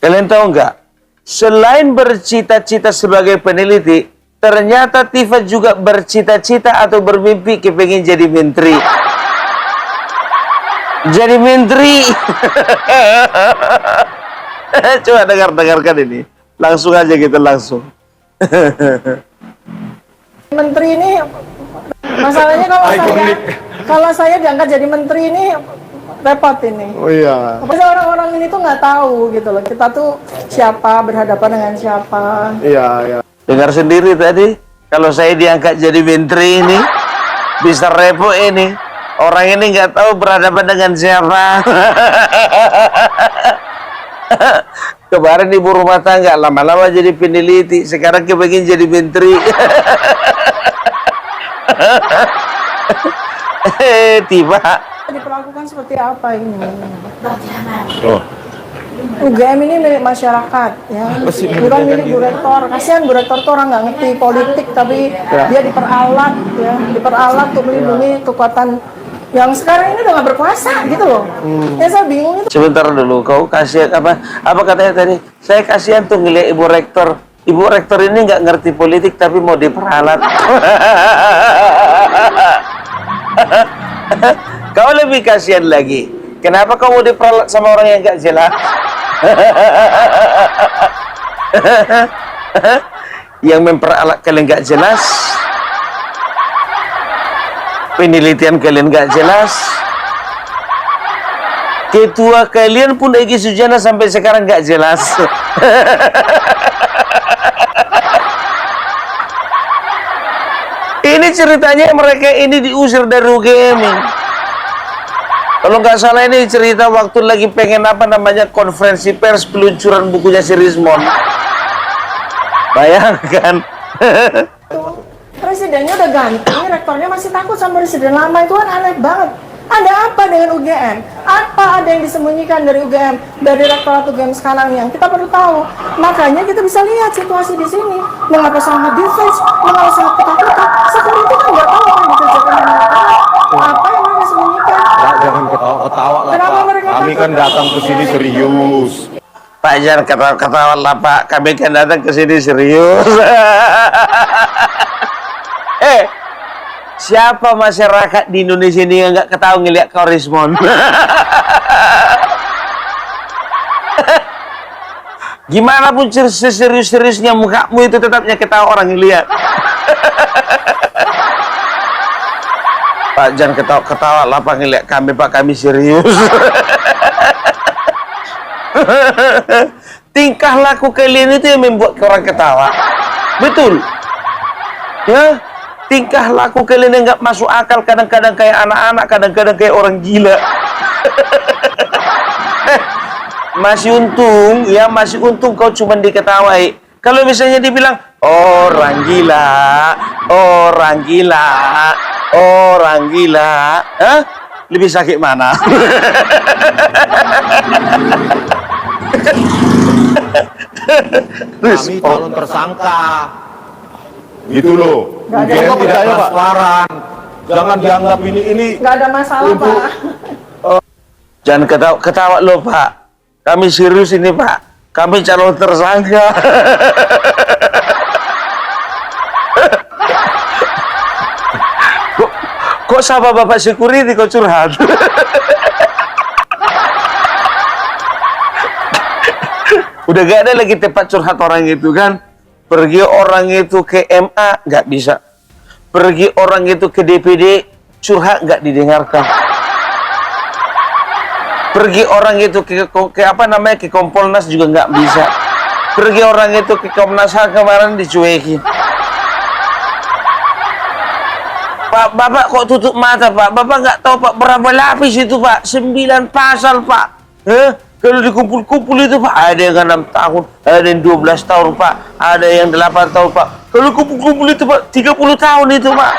Kalian tahu nggak? Selain bercita-cita sebagai peneliti, ternyata Tifa juga bercita-cita atau bermimpi kepengen jadi menteri. Jadi menteri. Coba dengarkan ini. Langsung aja kita langsung. Menteri ini masalahnya kalau saya diangkat jadi menteri ini repot ini. Oh iya. Pasti orang-orang ini tuh nggak tahu gitu loh. Kita tuh siapa, berhadapan dengan siapa. Iya, iya. Dengar sendiri tadi, kalau saya diangkat jadi menteri ini, bisa repot ini. Orang ini nggak tahu berhadapan dengan siapa. Kemarin ibu rumah tangga, lama-lama jadi peneliti, sekarang kepengen jadi menteri. Tiba. Diperlakukan seperti apa ini? Oh. UGM ini milik masyarakat, ya. Bukan milik Bu Rektor. Kasihan Bu Rektor tuh orang nggak ngerti politik, tapi dia diperalat, ya, diperalat untuk melindungi kekuatan yang sekarang ini udah nggak berkuasa, gitu loh. Ya saya bingung itu. Sebentar dulu, kau kasihan apa? Apa katanya tadi? Saya kasihan tuh ngeliat Ibu Rektor. Ibu Rektor ini nggak ngerti politik tapi mau diperalat. Kau lebih kasihan lagi. Kenapa kau mau diperalat sama orang yang nggak jelas? Yang memperalat kalian nggak jelas, penelitian kalian nggak jelas, ketua kalian pun Egy Sujana sampai sekarang nggak jelas. Ini ceritanya mereka ini diusir dari UGM. Kalau nggak salah ini cerita waktu lagi pengen apa namanya konferensi pers peluncuran bukunya si Rismon. Bayangkan. Presidennya udah ganti, rektornya masih takut sama presiden lama, itu kan aneh banget. Ada apa dengan UGM? Apa ada yang disembunyikan dari UGM, dari rektorat UGM sekarang yang kita perlu tahu? Makanya kita bisa lihat situasi di sini. Mengapa sangat defense, mengapa sangat ketakutan? Sekarang itu kan nggak tahu apa yang dikerjakan dengan rektorat. Apa yang mereka sembunyikan? Pak, jangan ketawa-ketawa lah, Kenapa Pak. mereka Kami kan takut? datang ke sini serius. Pak, jangan ketawa-ketawa lah Pak. Kami kan datang ke sini serius. Siapa masyarakat di Indonesia ini yang nggak ketawa ngeliat kau Rismon? Gimana pun serius-seriusnya mukamu itu tetapnya ketawa orang yang lihat. Pak, jangan ketawa-ketawa lah Pak ngeliat kami Pak, kami serius. Tingkah laku kalian itu yang membuat orang ketawa. Betul. Ya, tingkah laku kalian yang nggak masuk akal, kadang-kadang kayak anak-anak, kadang-kadang kayak orang gila. Masih untung, ya masih untung kau cuma diketawai. Kalau misalnya dibilang orang gila, orang gila, orang gila, hah? Lebih sakit mana? Kami calon tersangka. Gitu loh. Nggak ada UGM yang tidak percaya, Pak. transparan. Jangan dianggap ini. Nggak ada masalah, Untuk- Pak. Jangan ketawa loh Pak. Kami serius ini Pak. Kami calon tersangka. Kok sama Bapak security kok curhat? Udah gak ada lagi tempat curhat orang itu kan. Pergi orang itu ke MA nggak bisa. Pergi orang itu ke DPD curhat nggak didengarkan. Pergi orang itu ke apa namanya ke Kompolnas juga nggak bisa. Pergi orang itu ke Komnas HAM kemarin dicuekin. Pak, Bapak kok tutup mata Pak? Bapak nggak tahu Pak berapa lapis itu Pak? 9 pasal Pak. Kalau dikumpul-kumpul itu Pak, ada yang 6 tahun, ada yang 12 tahun Pak, ada yang 8 tahun Pak. Kalau kumpul-kumpul itu Pak, 30 tahun itu Pak.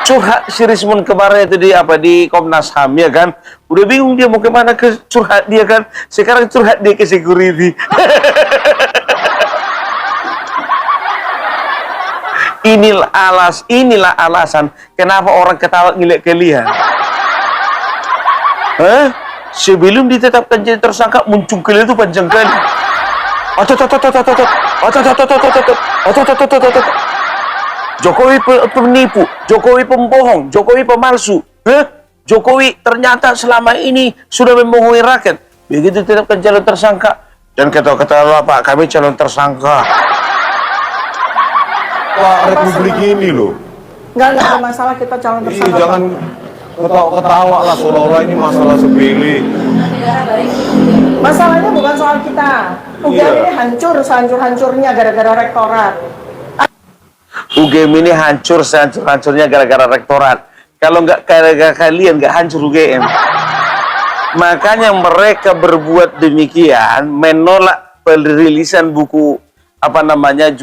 Curhat si Rismon kemarin itu di Komnas HAM ya kan. Udah bingung dia mau kemana ke curhat dia kan. Sekarang curhat dia ke security. Inilah alasan kenapa orang ketawa ngeliat kalian. sebelum ditetapkan jadi tersangka muncul kali itu panjang kali. Jokowi penipu, Jokowi pembohong, Jokowi pemalsu. Jokowi ternyata selama ini sudah membohongi rakyat. Begitu ditetapkan calon tersangka dan kata-kata Pak, kami calon tersangka. Pak, republik ini loh. Nggak ada masalah kita calon Ih, tersangka. jangan ketawa-ketawa lah, seolah-olah ini masalah sepele. Masalahnya bukan soal kita. UGM Iya. ini hancur sehancur-hancurnya gara-gara rektorat. UGM ini hancur sehancur-hancurnya gara-gara rektorat. Kalau nggak gara-gara kalian, nggak hancur UGM. Makanya mereka berbuat demikian, menolak perilisan buku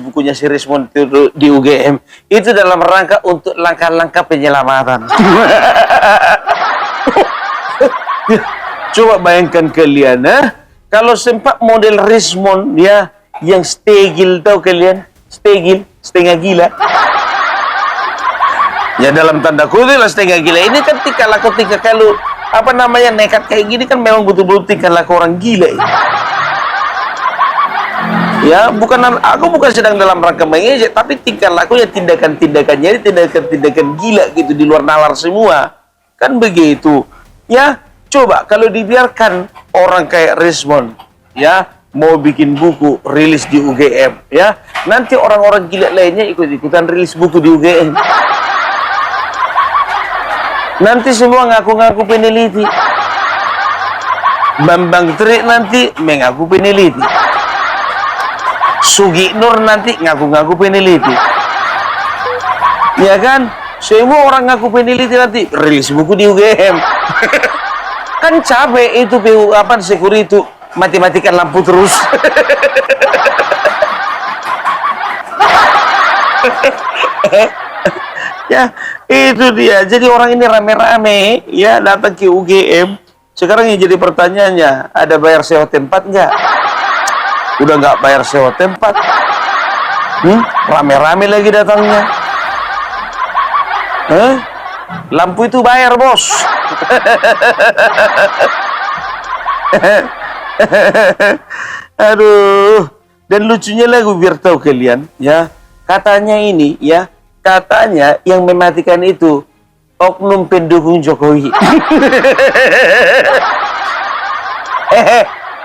bukunya si Rismond itu di UGM itu dalam rangka untuk langkah-langkah penyelamatan. Coba bayangkan kalian, kalau sempat model Rismond ya yang stegil, tahu kalian? Stegil, setengah gila. Ya dalam tanda kutip lah setengah gila. Ini kan tingkah laku kalau nekat kayak gini kan memang betul-betul tingkah laku orang gila. Ya, aku bukan sedang dalam rangka mengejek, tapi tingkah lakunya, tindakan-tindakannya ini tindakan-tindakan gila gitu, di luar nalar semua. Kan begitu. Ya, coba kalau dibiarkan orang kayak Rismond, ya, mau bikin buku, rilis di UGM, ya, nanti orang-orang gila lainnya ikut-ikutan rilis buku di UGM. Nanti semua ngaku-ngaku peneliti. Bambang Tri nanti mengaku peneliti. Sugi Nur nanti ngaku-ngaku peneliti. Ya kan? Semua orang ngaku peneliti nanti rilis buku di UGM. Kan capek itu sekuritu mati-matikan lampu terus. Ya, itu dia. Jadi orang ini rame-rame ya datang ke UGM. Sekarang yang jadi pertanyaannya, ada bayar sewa tempat nggak? Udah nggak bayar sewa tempat, rame-rame lagi datangnya. Lampu itu bayar, bos. Aduh. Dan lucunya lagi, biar tahu kalian, ya, katanya ini, ya, katanya yang mematikan itu oknum pendukung Jokowi.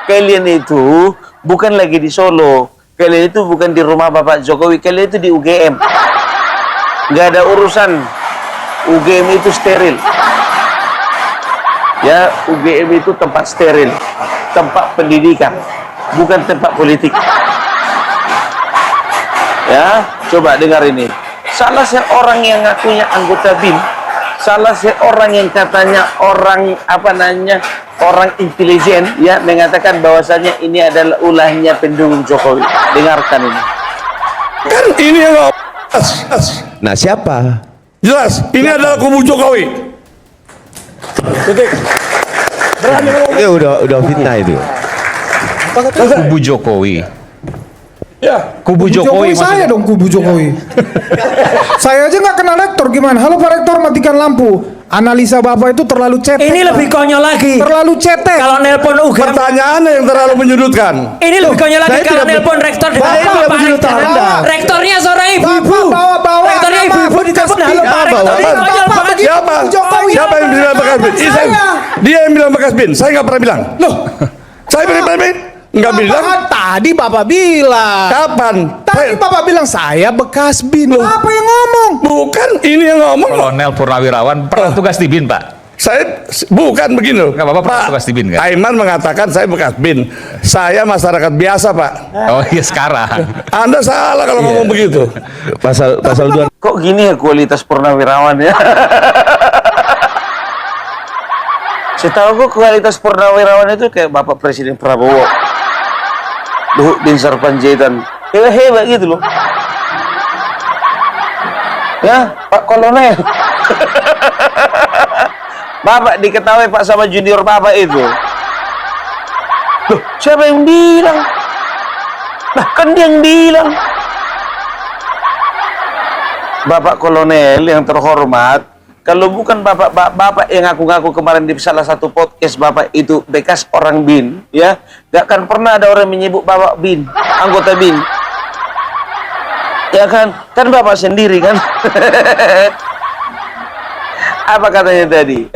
Kalian itu bukan lagi di Solo, kalian itu bukan di rumah Bapak Jokowi, kalian itu di UGM. Nggak ada urusan. UGM itu steril. Ya, UGM itu tempat steril, tempat pendidikan, bukan tempat politik. Ya, coba dengar ini. Salah seorang yang ngakunya anggota BIN, salah seorang yang katanya orang orang intelijen, ya, mengatakan bahwasanya ini adalah ulahnya pendukung Jokowi. Dengarkan ini. Kan ini yang Nah, siapa? jelas, ini adalah kubu Jokowi. Ini udah fitnah itu. Kubu Jokowi. Ya, Kubu Jokowi saya maksudnya. dong kubu Jokowi. Saya aja nggak kenal rektor, gimana? Halo Pak Rektor, matikan lampu. Analisa Bapak itu terlalu cetek. Ini Pak. lebih konyol lagi. Terlalu cetek. Kalau nelpon UGM, pertanyaan yang terlalu menyudutkan. ini lebih konyol lagi saya kalau tidak- nelpon rektor dengan Saya tidak Pak menyudutkan Rektor. Anda. Rektornya seorang ibu-ibu. Bapak bawa Rektornya nama ibu-ibu ditelepon, halo Pak Bekas Rektor. Ini Bin. konyol Bapak banget. begitu. Siapa? Jokowi. Siapa yang bilang bekas bin? Dia yang bilang bekas bin. Saya nggak pernah bilang. Loh, Saya pernah bin? Nggak bilang. Bapak, tadi Bapak bilang. Kapan? Tadi Bapak bilang saya bekas bin. Apa yang ngomong? Bukan, ini yang ngomong. Kolonel Purnawirawan pernah tugas di BIN, Pak. Saya bukan begini loh. Nggak apa-apa, Pak, tugas di bin, kan? Aiman mengatakan saya bekas bin. Saya masyarakat biasa, Pak. Oh iya, sekarang. Anda salah kalau ngomong begitu. Pasal 2. Kok gini ya kualitas Purnawirawan ya? Setahu kok kualitas Purnawirawan itu kayak Bapak Presiden Prabowo, Luhut bin Sarpanjaitan, hebat gitu loh. Ya, Pak Kolonel. Bapak diketahui Pak sama junior Bapak itu. Loh, siapa yang bilang? Nah, kan dia yang bilang. Bapak Kolonel yang terhormat, Kalau bukan bapak yang ngaku-ngaku kemarin di salah satu podcast bapak itu bekas orang BIN, ya, gak akan pernah ada orang menyebut bapak BIN, anggota BIN. Ya kan bapak sendiri kan. Apa katanya tadi?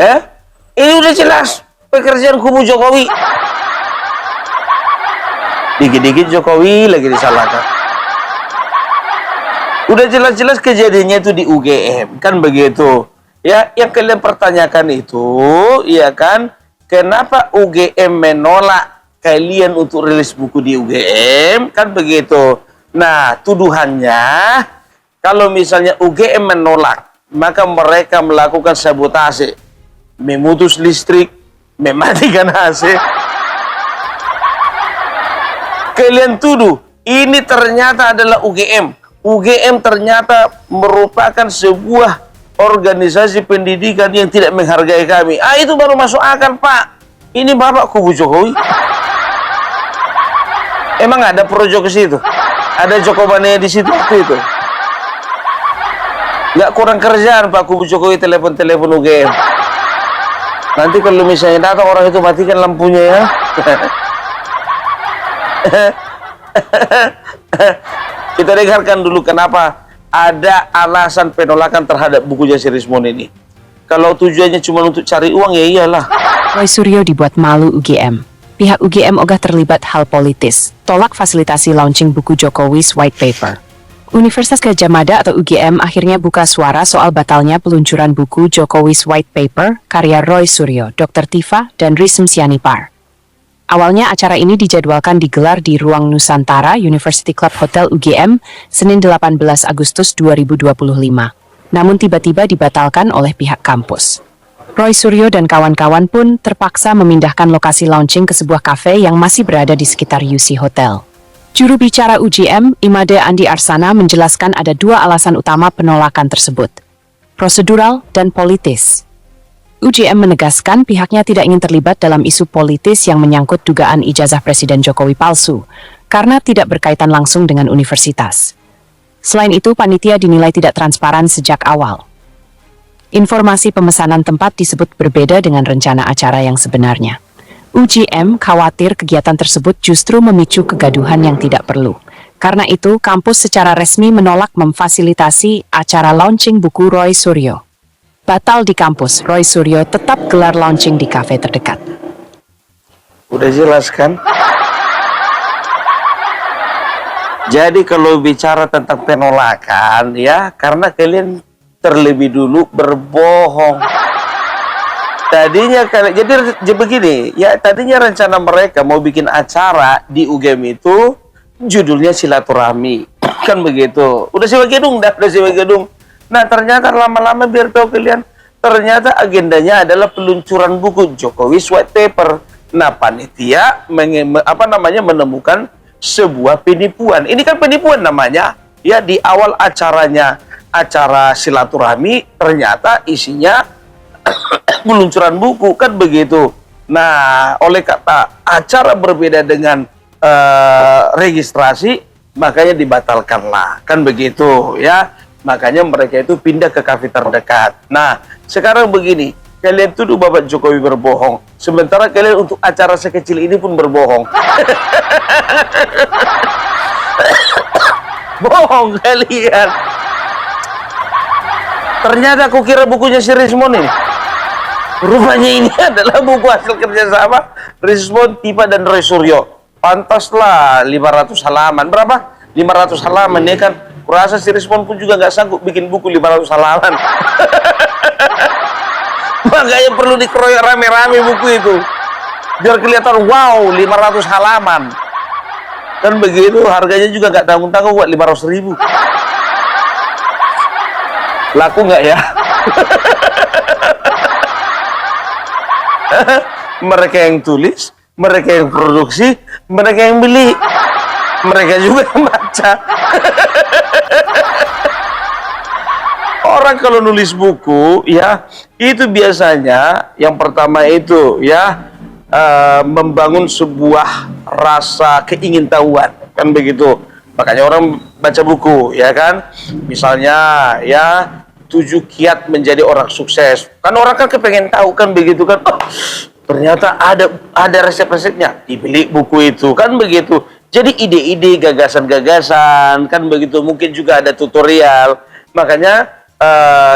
Ini udah jelas pekerjaan kubu Jokowi. Dikit-dikit Jokowi lagi disalahkan. Udah jelas-jelas kejadiannya itu di UGM, kan begitu. Ya, yang kalian pertanyakan itu, ya kan, kenapa UGM menolak kalian untuk rilis buku di UGM, kan begitu. Nah, tuduhannya, kalau misalnya UGM menolak, maka mereka melakukan sabotase, memutus listrik, mematikan AC. Kalian tuduh, ini ternyata adalah UGM. UGM ternyata merupakan sebuah organisasi pendidikan yang tidak menghargai kami. Itu baru masuk akal, Pak. Ini bapak kubu Jokowi. Emang ada projo ke situ? Ada Jokobane di situ waktu itu? Nggak kurang kerjaan Pak kubu Jokowi telepon-telepon UGM. Nanti kalau misalnya datang orang itu matikan lampunya ya. Kita dengarkan dulu kenapa ada alasan penolakan terhadap buku Yasir Rizmon ini. Kalau tujuannya cuma untuk cari uang, ya iyalah. Roy Suryo dibuat malu UGM. Pihak UGM ogah terlibat hal politis. Tolak fasilitasi launching buku Jokowi's White Paper. Universitas Gadjah Mada atau UGM akhirnya buka suara soal batalnya peluncuran buku Jokowi's White Paper karya Roy Suryo, Dr. Tifa, dan Rism Sianipar. Awalnya acara ini dijadwalkan digelar di Ruang Nusantara University Club Hotel UGM, Senin 18 Agustus 2025. Namun tiba-tiba dibatalkan oleh pihak kampus. Roy Suryo dan kawan-kawan pun terpaksa memindahkan lokasi launching ke sebuah kafe yang masih berada di sekitar UC Hotel. Juru bicara UGM, Imade Andi Arsana, menjelaskan ada dua alasan utama penolakan tersebut: prosedural dan politis. UGM menegaskan pihaknya tidak ingin terlibat dalam isu politis yang menyangkut dugaan ijazah Presiden Jokowi palsu, karena tidak berkaitan langsung dengan universitas. Selain itu, panitia dinilai tidak transparan sejak awal. Informasi pemesanan tempat disebut berbeda dengan rencana acara yang sebenarnya. UGM khawatir kegiatan tersebut justru memicu kegaduhan yang tidak perlu. Karena itu, kampus secara resmi menolak memfasilitasi acara launching buku Roy Suryo. Batal di kampus, Roy Suryo tetap gelar launching di kafe terdekat. Udah jelas kan? Jadi kalau bicara tentang penolakan, ya, karena kalian terlebih dulu berbohong. Tadinya jadi begini, ya, tadinya rencana mereka mau bikin acara di UGM itu judulnya silaturahmi, kan begitu. Udah sewa gedung, Nah, ternyata lama-lama biar tahu kalian, ternyata agendanya adalah peluncuran buku Jokowi's White Paper. Nah, panitia menemukan sebuah penipuan. Ini kan penipuan namanya. Ya, di awal acaranya, acara silaturahmi, ternyata isinya peluncuran buku, kan begitu. Nah, oleh kata acara berbeda dengan registrasi, makanya dibatalkanlah, kan begitu ya. Makanya mereka itu pindah ke kafe terdekat. Nah, sekarang begini, kalian tuduh Bapak Jokowi berbohong, sementara kalian untuk acara sekecil ini pun berbohong. Bohong kalian. Ternyata aku kira bukunya si Rizmon ini. Rupanya ini adalah buku hasil kerjasama Rizmon, Tifa, dan Roy Suryo. Pantaslah 500 halaman. Berapa? 500 halaman, ya kan? Kurasa si Rizmon pun juga nggak sanggup bikin buku 500 halaman. Makanya perlu dikeroyok rame-rame buku itu. Biar kelihatan, wow, 500 halaman. Dan begitu, harganya juga nggak tanggung-tanggung buat 500.000. Laku nggak ya? Mereka yang tulis, mereka yang produksi, mereka yang beli, mereka juga yang baca. Orang kalau nulis buku, ya, itu biasanya yang pertama itu, ya, membangun sebuah rasa keingintahuan, kan begitu. Makanya orang baca buku, ya kan. Misalnya, ya, kiat menjadi orang sukses. Kan orang kan kepengen tahu kan begitu kan. Oh, ternyata ada resep-resepnya. Dibeli buku itu kan begitu. Jadi ide-ide, gagasan-gagasan kan begitu. Mungkin juga ada tutorial. Makanya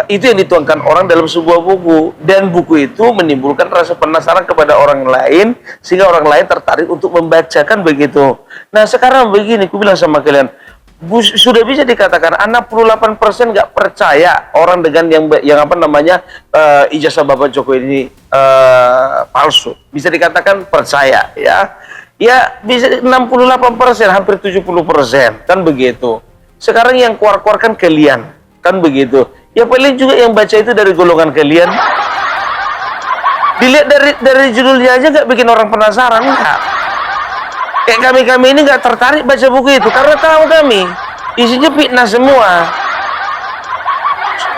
itu yang dituangkan orang dalam sebuah buku, dan buku itu menimbulkan rasa penasaran kepada orang lain sehingga orang lain tertarik untuk membaca kan begitu. Nah sekarang begini, aku bilang sama kalian, sudah bisa dikatakan 68% nggak percaya orang dengan yang apa namanya ijazah Bapak Jokowi ini palsu. Bisa dikatakan percaya ya. Ya bisa 68%, hampir 70% kan begitu. Sekarang yang keluar-keluarkan kalian. Kan begitu. Ya paling juga yang baca itu dari golongan kalian. Dilihat dari judulnya aja nggak bikin orang penasaran, nggak? Kayak kami ini nggak tertarik baca buku itu karena tahu kami isinya fitnah semua.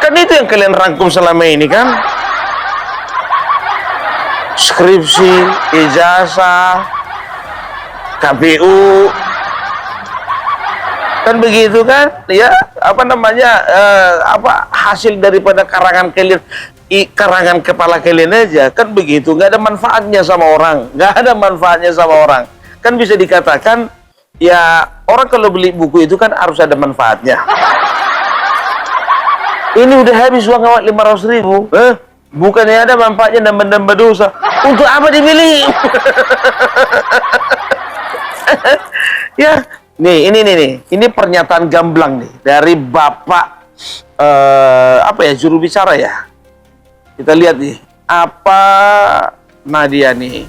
Kan itu yang kalian rangkum selama ini kan? Skripsi, ijazah, KPU. Kan begitu kan, ya apa namanya hasil daripada karangan kalian, karangan kepala kalian aja kan begitu, nggak ada manfaatnya sama orang, kan bisa dikatakan ya orang kalau beli buku itu kan harus ada manfaatnya. Ini udah habis uang awak 500.000, bukannya ada manfaatnya dan menambah dosa, untuk apa dibeli? Ya. Nih, ini pernyataan gamblang nih dari Bapak juru bicara ya. Kita lihat nih, apa Nadia nih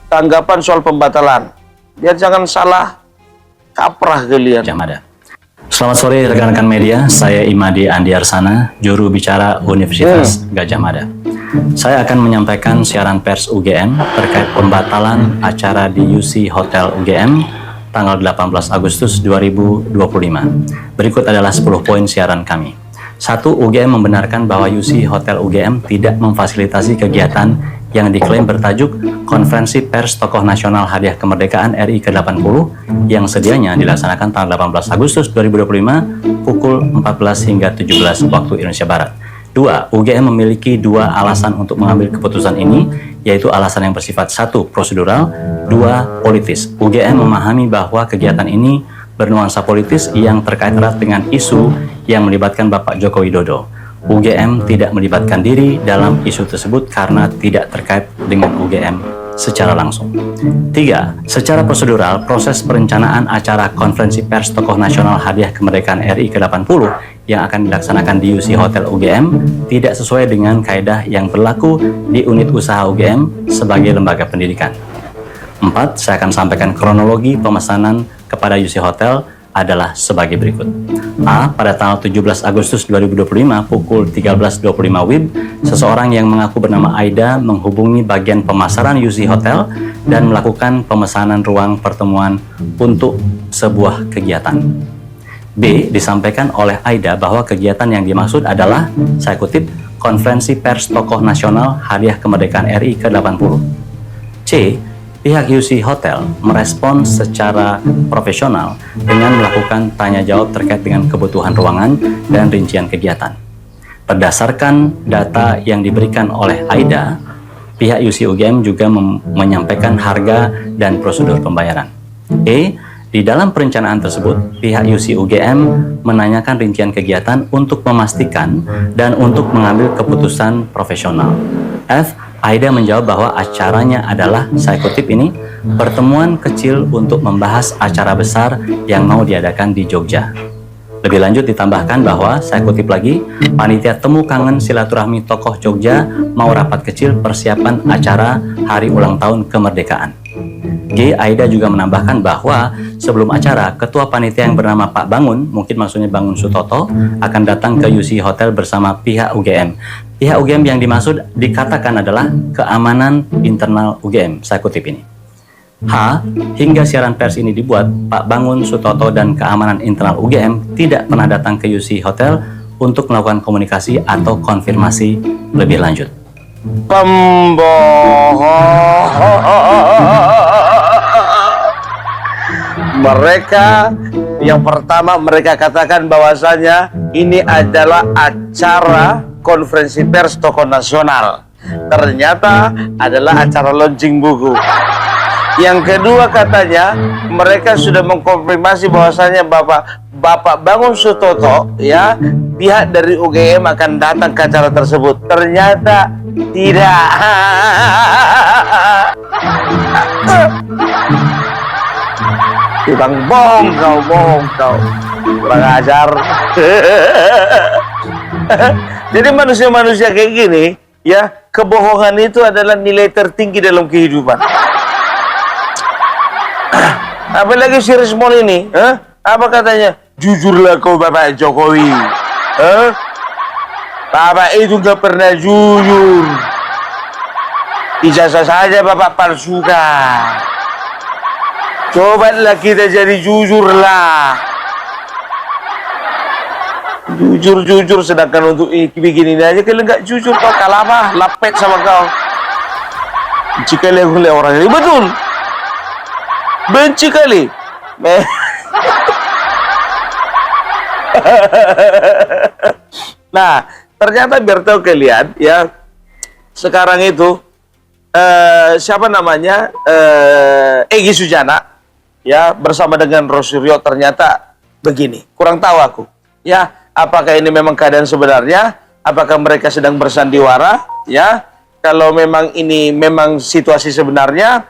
tanggapan soal pembatalan. Biar jangan salah kaprah kalian. Jamada. Selamat sore rekan-rekan media, saya Imadi Andiarsana, juru bicara Universitas Gajah Mada. Saya akan menyampaikan siaran pers UGM terkait pembatalan acara di UC Hotel UGM tanggal 18 Agustus 2025. Berikut adalah 10 poin siaran kami. 1. UGM membenarkan bahwa UC Hotel UGM tidak memfasilitasi kegiatan yang diklaim bertajuk Konferensi Pers Tokoh Nasional Hadiah Kemerdekaan RI ke-80 yang sedianya dilaksanakan tanggal 18 Agustus 2025 pukul 14 hingga 17 waktu Indonesia Barat. 2. UGM memiliki 2 alasan untuk mengambil keputusan ini, yaitu alasan yang bersifat 1. Prosedural, 2. Politis. UGM memahami bahwa kegiatan ini bernuansa politis yang terkait erat dengan isu yang melibatkan Bapak Joko Widodo. UGM tidak melibatkan diri dalam isu tersebut karena tidak terkait dengan UGM secara langsung. 3. Secara prosedural, proses perencanaan acara Konferensi Pers Tokoh Nasional Hadiah Kemerdekaan RI ke-80 yang akan dilaksanakan di UC Hotel UGM tidak sesuai dengan kaedah yang berlaku di unit usaha UGM sebagai lembaga pendidikan. 4. Saya akan sampaikan kronologi pemesanan kepada UC Hotel adalah sebagai berikut. A. Pada tanggal 17 Agustus 2025 pukul 13.25 WIB, seseorang yang mengaku bernama Aida menghubungi bagian pemasaran UC Hotel dan melakukan pemesanan ruang pertemuan untuk sebuah kegiatan. B. Disampaikan oleh Aida bahwa kegiatan yang dimaksud adalah, saya kutip, Konferensi Pers Tokoh Nasional Hadiah Kemerdekaan RI ke-80. C. Pihak UC Hotel merespon secara profesional dengan melakukan tanya jawab terkait dengan kebutuhan ruangan dan rincian kegiatan. Berdasarkan data yang diberikan oleh Aida, pihak UC UGM juga menyampaikan harga dan prosedur pembayaran. E. Di dalam perencanaan tersebut, pihak UC UGM menanyakan rincian kegiatan untuk memastikan dan untuk mengambil keputusan profesional. F. Aida menjawab bahwa acaranya adalah, saya kutip ini, pertemuan kecil untuk membahas acara besar yang mau diadakan di Jogja. Lebih lanjut ditambahkan bahwa, saya kutip lagi, panitia temu kangen silaturahmi tokoh Jogja mau rapat kecil persiapan acara hari ulang tahun kemerdekaan. G. Aida juga menambahkan bahwa sebelum acara, ketua panitia yang bernama Pak Bangun, mungkin maksudnya Bangun Sutoto, akan datang ke UC Hotel bersama pihak UGM. Pihak UGM yang dimaksud dikatakan adalah keamanan internal UGM, saya kutip ini. H. Hingga siaran pers ini dibuat, Pak Bangun Sutoto dan keamanan internal UGM tidak pernah datang ke UC Hotel untuk melakukan komunikasi atau konfirmasi lebih lanjut. Mereka Yang pertama, mereka katakan bahwasanya ini adalah acara konferensi pers tokoh nasional. Ternyata adalah acara launching buku. Yang kedua, katanya mereka sudah mengkonfirmasi bahwasanya Bapak Bangun Sutoto, ya, pihak dari UGM akan datang ke acara tersebut. Ternyata tidak. Bang, bohong kau, kurang ajar. Jadi manusia-manusia kayak gini, ya, kebohongan itu adalah nilai tertinggi dalam kehidupan. Apalagi si Rismon ini, apa katanya? Jujurlah kau Bapak Jokowi. Bapak itu gak pernah jujur. Ijazah saja Bapak palsukan. Cobalah kita jadi jujurlah. Jujur, sedangkan untuk begini aja kalian nggak jujur, kau kalah apa? Lapet sama kau. Benci kali aku lihat orang ini, betul. Benci kali. Nah, ternyata biar tahu kalian, ya, sekarang itu siapa namanya, Egy Sujana, ya, bersama dengan Rosuryo, ternyata begini. Kurang tahu aku, ya, apakah ini memang keadaan sebenarnya, apakah mereka sedang bersandiwara, ya. Kalau memang ini memang situasi sebenarnya,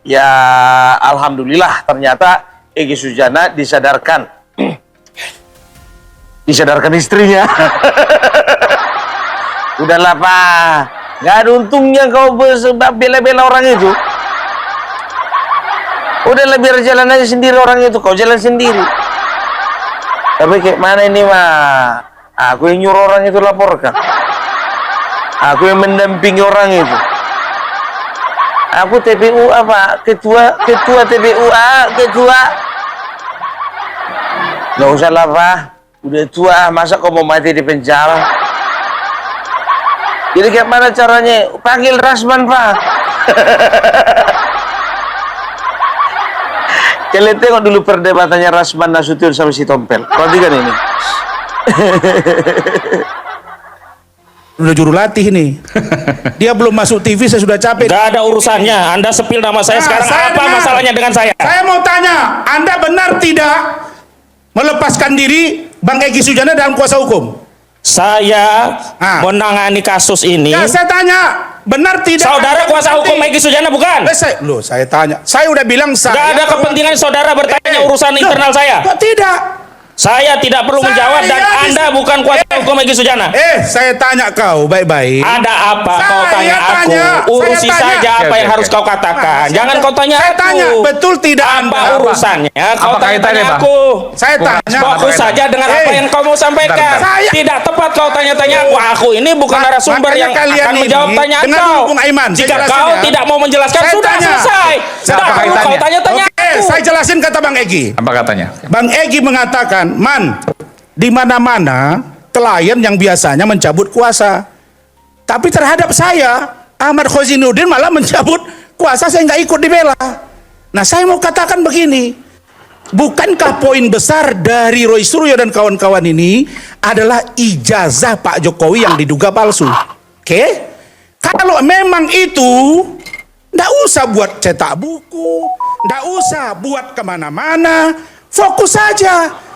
ya, alhamdulillah ternyata Egy Sujana disadarkan. Disadarkan istrinya. Udahlah Pak, nggak ada untungnya kau bela-bela orang itu. Udahlah biar jalan aja sendiri orang itu, kau jalan sendiri. Tapi kayak mana ini mah? Aku yang nyuruh orang itu laporkan. Aku yang mendampingi orang itu. Aku TPU apa? Ketua TPU ketua. Nggak usah lah Pak, udah tua, masa kau mau mati di penjara? Jadi kayak mana caranya? Panggil Rasman Pak. Kalian tengok dulu perdebatannya Rasman Nasution sama si Tompel. Perhatikan ini. Udah juru latih nih. Dia belum masuk TV, saya sudah capek. Gak ada urusannya. Anda sepil nama saya sekarang. Saya Apa dengar. masalahnya dengan saya? Saya mau tanya, Anda benar tidak melepaskan diri Bang Egy Sujana dalam kuasa hukum? Saya menangani kasus ini. Ya, saya tanya, benar tidak? Saudara Anda kuasa berarti- hukum Egy Sujana bukan? Saya tanya. Saya udah bilang saya. Gak ada kepentingan saudara bertanya urusan internal saya. Kok tidak? Saya tidak perlu menjawab dan Anda bukan kuasa hukum Egy Sujana. Saya tanya kau baik-baik. Ada apa kau Saya tanya aku? tanya, Urusi saya tanya. saja apa yang harus kau katakan. Jangan kau tanya Saya aku. tanya, betul tidak Apa Anda? urusannya? Kau Apa kaitannya, tanya Bang? aku. Saya tanya. Fokus saja dengan apa yang kau mau sampaikan. Bentar. Tidak tepat kau tanya-tanya aku. Aku ini bukan narasumber Makanya yang kalian akan ini menjawab tanyaan dengan kau. Bung Aiman, saya Jika jelasin kau ya. tidak mau menjelaskan, Saya sudah tanya. selesai. Tidak Apa perlu kau kaitannya? tanya-tanya Oke, aku. saya jelasin kata Bang Egy. Apa katanya? Bang Egy mengatakan, Man, di mana-mana klien yang biasanya mencabut kuasa. Tapi terhadap saya, Ahmad Khozinuddin malah mencabut kuasa, saya nggak ikut dibela. Nah, saya mau katakan begini. Bukankah poin besar dari Roy Suryo dan kawan-kawan ini adalah ijazah Pak Jokowi yang diduga palsu? Oke? Kalau memang itu, nggak usah buat cetak buku, nggak usah buat kemana-mana, fokus saja.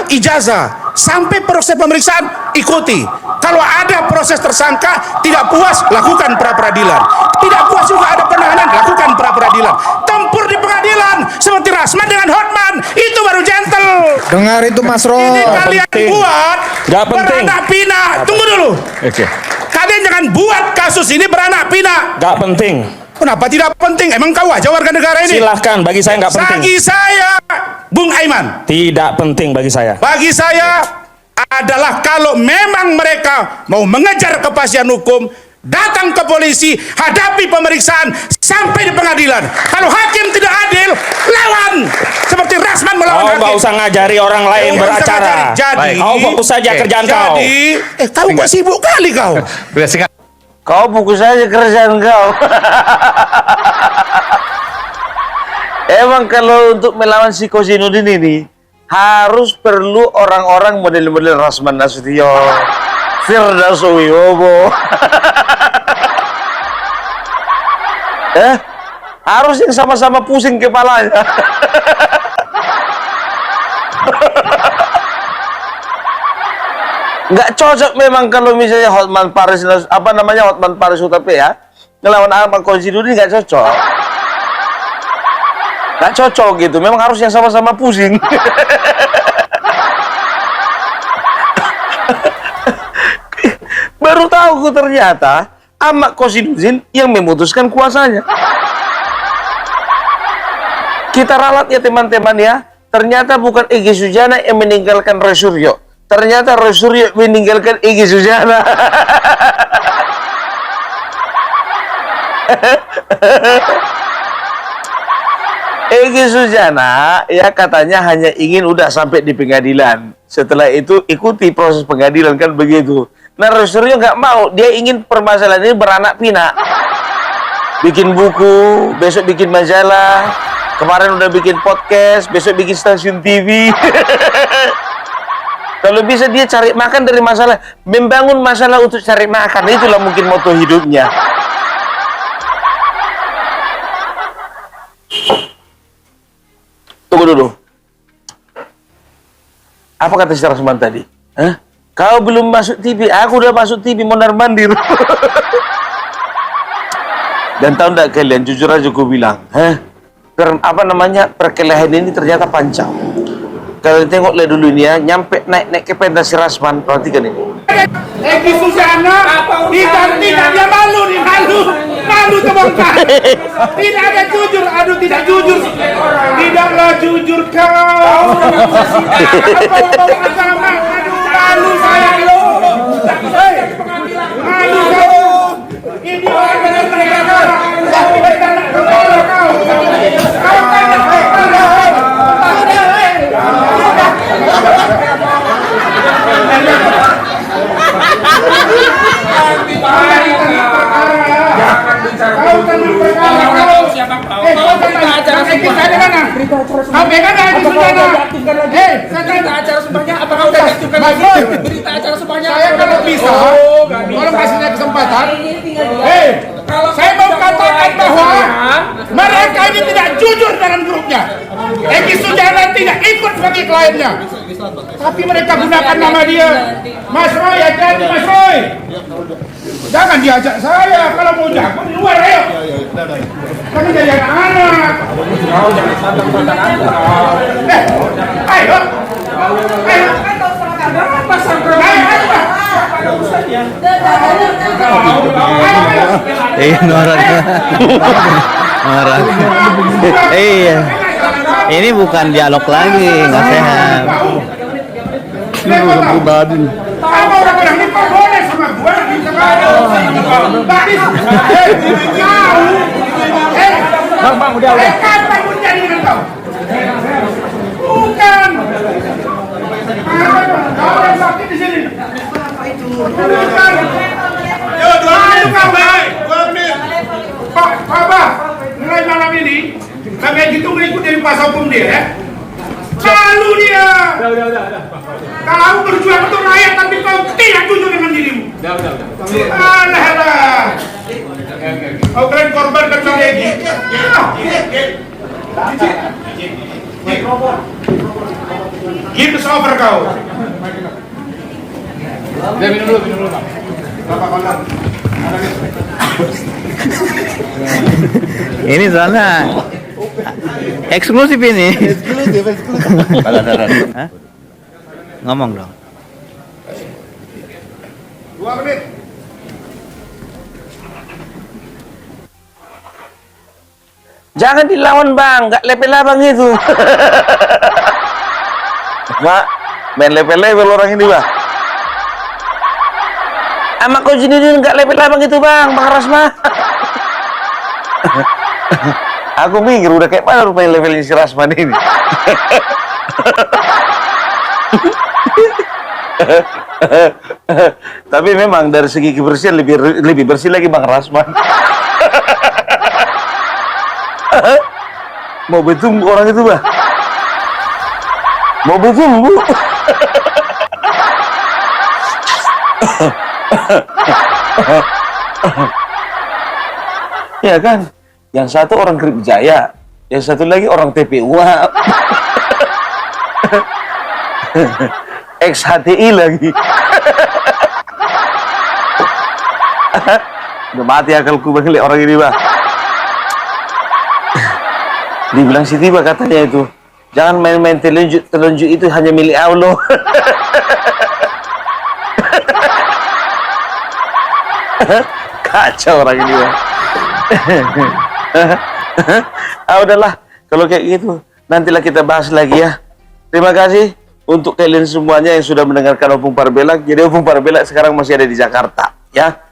Ijazah, sampai proses pemeriksaan ikuti. Kalau ada proses tersangka tidak puas, lakukan pra peradilan. Tidak puas juga ada penahanan, lakukan pra peradilan. Tempur di pengadilan seperti Rasman dengan Hotman, itu baru gentle. Dengar itu Mas Ro. Ini kalian penting. buat Gak penting. beranak pinak. Tunggu dulu. Oke. Kalian jangan buat kasus ini beranak pinak. Gak penting. Kenapa tidak penting? Emang kau aja warga negara ini? Silahkan, bagi saya nggak penting. Bagi saya, Bung Aiman, Tidak penting bagi saya. bagi saya adalah kalau memang mereka mau mengejar kepastian hukum, datang ke polisi, hadapi pemeriksaan sampai di pengadilan. Kalau hakim tidak adil, lawan seperti Rasman melawan Kau hakim. nggak usah ngajari orang lain Nggak usah beracara. ngajari. Jadi, Kau fokus saja kerjaan kau. Jadi, kau kok sibuk kali kau? Udah singkat. Kau fokus aja kerjaan kau. Emang kalau untuk melawan si Khozinuddin ini, harus perlu orang-orang model-model Rasman Nasution, Firdaus Wibowo. Harus yang sama-sama pusing kepalanya. Nggak cocok memang kalau misalnya Hotman Paris, Hotman Paris Hutapea ya, ngelawan Ahmad Konstitusi nggak cocok. Nggak cocok gitu, memang harus yang sama-sama pusing. Baru tahu ternyata Ahmad Konstitusi yang memutuskan kuasanya. Kita ralat ya teman-teman ya, ternyata bukan Egy Sujana yang meninggalkan Roy Suryo. Ternyata Roy Suryo meninggalkan Egy Sujana. Egy Sujana ya katanya hanya ingin udah sampai di pengadilan. Setelah itu ikuti proses pengadilan kan begitu. Nah Roy Suryo nggak mau, dia ingin permasalahan ini beranak pinak. Bikin buku, besok bikin majalah. Kemarin udah bikin podcast, besok bikin stasiun TV. Kalau bisa dia cari makan dari masalah, membangun masalah untuk cari makan, itulah mungkin moto hidupnya. Tunggu dulu. Apa kata si Rasman tadi? Hah? Kau belum masuk TV, aku udah masuk TV mondar-mandir. Dan tahu enggak kalian, jujur aja gue bilang, perkelahian ini ternyata panjang. Kalian tengok lihat dulu ini ya, nyampe naik ke pentas si Rasman, perhatikan ini. Egy Sujana tidak dia malu terbongkar. Tidak ada jujur, aduh tidak jujur. Tidaklah jujur kau. Agama, aduh malu saya lo. Malu kau. Ini orang benar-benar berita acara semuanya. Saya kalau bisa, kalau kasih saya kesempatan, saya mau katakan bahwa mereka ini tidak jujur dalam grupnya. Egy Sujana tidak ikut sebagai kliennya, tapi mereka gunakan nama dia. Mas Roy, hati-hati Mas Roy. Jangan diajak saya, kalau mau jago di luar ayo. Kami jadi anak-anak. Ayo. Iya. Ini bukan dialog lagi, nggak sehat. Kalau orang-orang ini kok boleh sama gua Bang, udah. Kapan pun jadi dengan kau? Bukan. Kau yang sakit di sini. Bukan. Yo, 2 menit. Pak, mulai malam ini, kami gitu ngikut dari kuasa hukum dia ya. Lalu dia. Kau berjuang untuk rakyat tapi kau tidak jujur dengan dirimu. Alah. Kau keren korban kecil lagi. Give us over kau. Minum dulu. Ini soalnya eksklusif ini. Hah? Ngomong dong. 2 menit. Jangan dilawan bang, nggak lepel-labang itu. Mak, main lepel-lepel orang ini bang. Sama kau jadi nggak lepel-labang itu bang Rasman. Aku mikir udah kayak mana rupanya levelnya si Rasman ini. Tapi memang dari segi kebersihan lebih bersih lagi bang Rasman. Mau betung orang itu bang. Mau bertumbuh. Ya kan? Yang satu orang Krip Jaya, yang satu lagi orang TPU. Ex-HTI lagi. Udah mati akalku balik orang ini, Pak. Dibilang Siti, Pak, katanya itu, jangan main-main telunjuk itu hanya milik Allah. Kacau orang ini, Pak. Udahlah, kalau kayak gitu, nantilah kita bahas lagi ya. Terima kasih untuk kalian semuanya yang sudah mendengarkan Opung Parbelak. Jadi Opung Parbelak sekarang masih ada di Jakarta, ya.